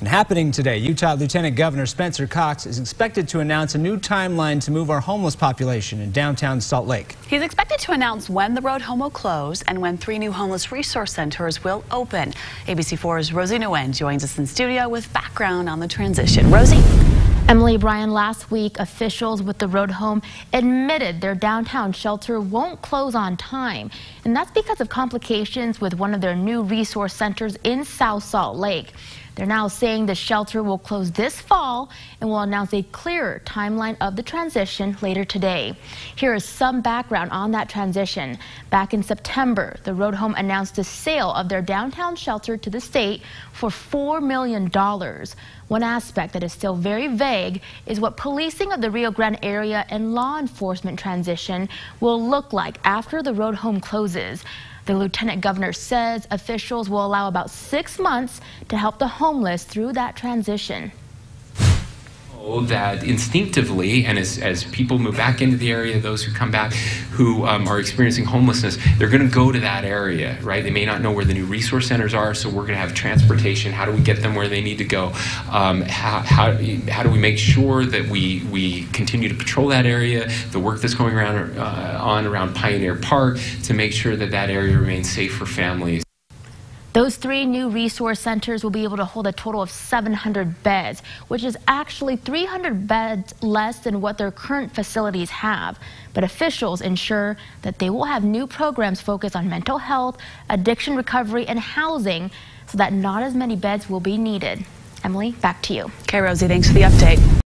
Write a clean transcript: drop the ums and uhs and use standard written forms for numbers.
And happening today, Utah Lieutenant Governor Spencer Cox is expected to announce a new timeline to move our homeless population in downtown Salt Lake. He's expected to announce when the road home will close and when 3 new homeless resource centers will open. ABC4's Rosie Nguyen joins us in studio with background on the transition. Rosie? Emily, Brian, last week officials with the road home admitted their downtown shelter won't close on time. And that's because of complications with one of their new resource centers in South Salt Lake. They're now saying the shelter will close this fall and will announce a clearer timeline of the transition later today. Here is some background on that transition. Back in September, the road home announced the sale of their downtown shelter to the state for $4 million. One aspect that is still very vague is what policing of the Rio Grande area and law enforcement transition will look like after the road home closes. The lieutenant governor says officials will allow about 6 months to help the homeless through that transition. That instinctively, and as people move back into the area, those who come back who are experiencing homelessness, they're going to go to that area, right? They may not know where the new resource centers are, so we're going to have transportation. How do we get them where they need to go? How do we make sure that we continue to patrol that area? The work that's going around Pioneer Park to make sure that that area remains safe for families. Those 3 new resource centers will be able to hold a total of 700 beds, which is actually 300 beds less than what their current facilities have. But officials ensure that they will have new programs focused on mental health, addiction recovery, and housing so that not as many beds will be needed. Emily, back to you. Okay, Rosie, thanks for the update.